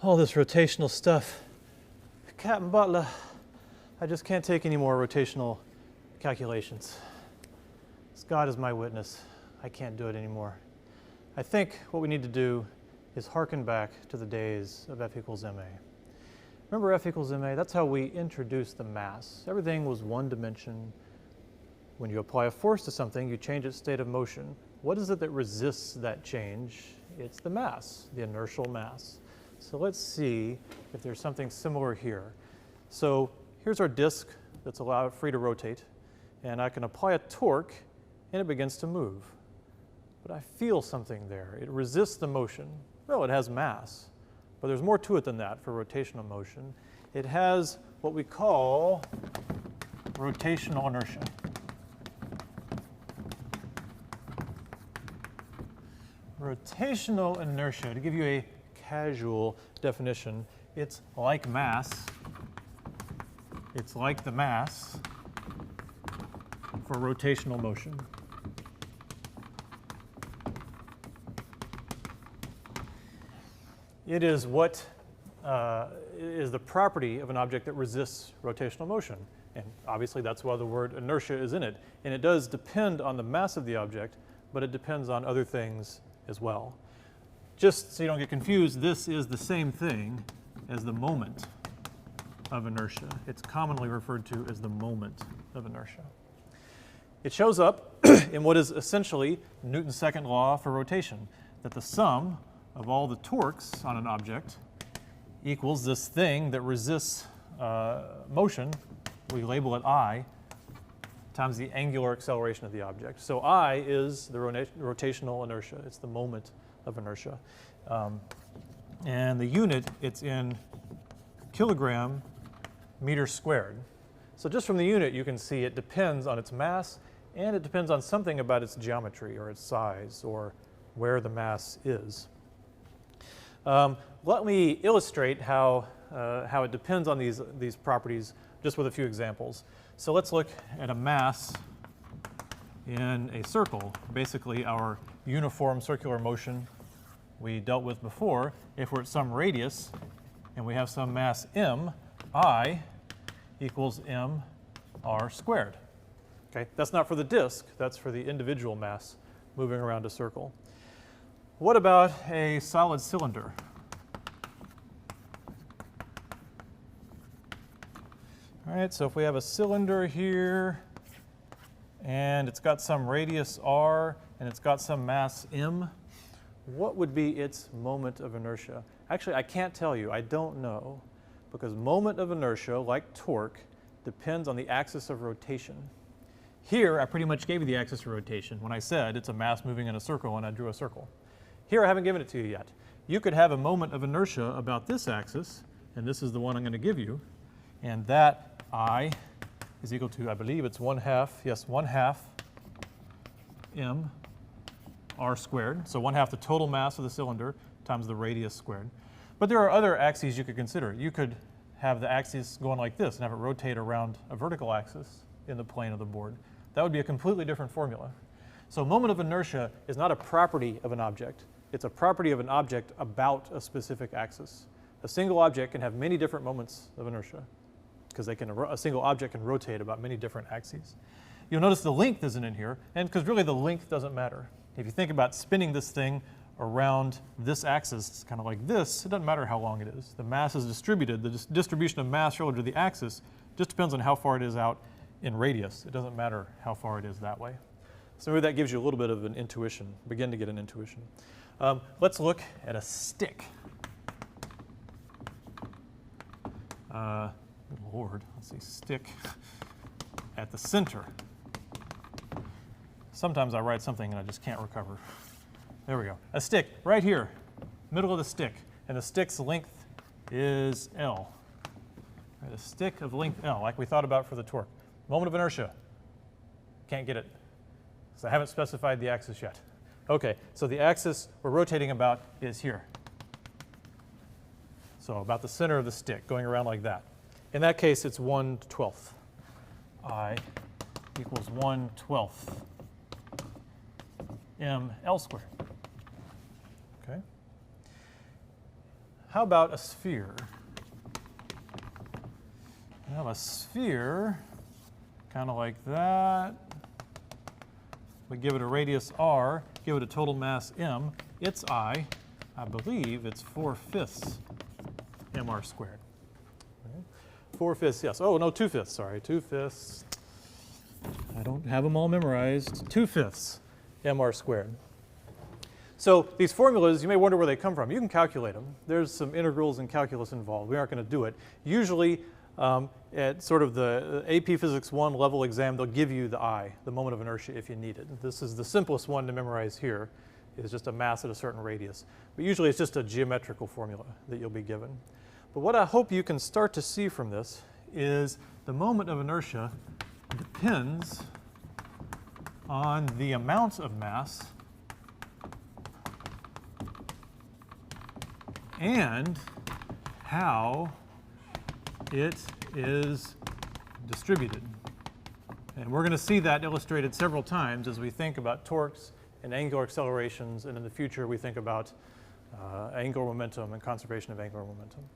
all this rotational stuff. Captain Butler, I just can't take any more rotational calculations. God is my witness. I can't do it anymore. I think what we need to do is hearken back to the days of F equals ma. Remember F equals ma? That's how we introduced the mass. Everything was one dimension. When you apply a force to something, you change its state of motion. What is it that resists that change? It's the mass, the inertial mass. So let's see if there's something similar here. So here's our disk that's free to rotate, and I can apply a torque and it begins to move. But I feel something there. It resists the motion. Well, it has mass, but there's more to it than that for rotational motion. It has what we call rotational inertia. Rotational inertia, to give you a casual definition, it's like mass. It's like the mass for rotational motion. It is what is the property of an object that resists rotational motion. And obviously that's why the word inertia is in it. And it does depend on the mass of the object, but it depends on other things as well. Just so you don't get confused, this is the same thing as the moment of inertia. It's commonly referred to as the moment of inertia. It shows up in what is essentially Newton's second law for rotation, that the sum of all the torques on an object equals this thing that resists motion, we label it I, times the angular acceleration of the object. So I is the rotational inertia. It's the moment of inertia. And the unit, it's in kilogram meter squared. So just from the unit, you can see it depends on its mass, and it depends on something about its geometry or its size or where the mass is. Let me illustrate how it depends on these properties just with a few examples. So let's look at a mass in a circle, basically our uniform circular motion we dealt with before. If we're at some radius and we have some mass m, I equals mr squared. Okay, that's not for the disk, that's for the individual mass moving around a circle. What about a solid cylinder? All right, so if we have a cylinder here and it's got some radius r and it's got some mass m, what would be its moment of inertia? Actually, I can't tell you, I don't know, because moment of inertia, like torque, depends on the axis of rotation. Here, I pretty much gave you the axis of rotation when I said it's a mass moving in a circle and I drew a circle. Here, I haven't given it to you yet. You could have a moment of inertia about this axis, and this is the one I'm going to give you, and that I is equal to, I believe it's 1/2, yes, 1/2 mr squared. So 1/2 the total mass of the cylinder times the radius squared. But there are other axes you could consider. You could have the axis going like this and have it rotate around a vertical axis in the plane of the board. That would be a completely different formula. So moment of inertia is not a property of an object. It's a property of an object about a specific axis. A single object can have many different moments of inertia because a single object can rotate about many different axes. You'll notice the length isn't in here, and because really the length doesn't matter. If you think about spinning this thing around this axis, it's kind of like this, it doesn't matter how long it is. The mass is distributed. The distribution of mass relative to the axis just depends on how far it is out in radius. It doesn't matter how far it is that way. So maybe that gives you a little bit of an intuition, begin to get an intuition. Let's look at a stick. Good Lord, let's see, stick at the center. Sometimes I write something and I just can't recover. There we go. A stick right here, middle of the stick, and the stick's length is L. Right, a stick of length L, like we thought about for the torque. Moment of inertia, can't get it. So I haven't specified the axis yet. Okay, so the axis we're rotating about is here. So about the center of the stick, going around like that. In that case, it's 1/12. I equals 1/12 ml squared. Okay. how about a sphere? Well, a sphere, kind of like that. We give it a radius r, give it a total mass m. Its I believe it's 4/5 mr squared. 4/5, yes. Oh, no, 2/5, sorry. 2/5. I don't have them all memorized. 2/5 mr squared. So these formulas, you may wonder where they come from. You can calculate them. There's some integrals and calculus involved. We aren't going to do it. Usually, at sort of the AP Physics 1 level exam, they'll give you the I, the moment of inertia, if you need it. This is the simplest one to memorize here. It's just a mass at a certain radius. But usually it's just a geometrical formula that you'll be given. But what I hope you can start to see from this is the moment of inertia depends on the amount of mass and how it is distributed. And we're going to see that illustrated several times as we think about torques and angular accelerations, and in the future we think about angular momentum and conservation of angular momentum.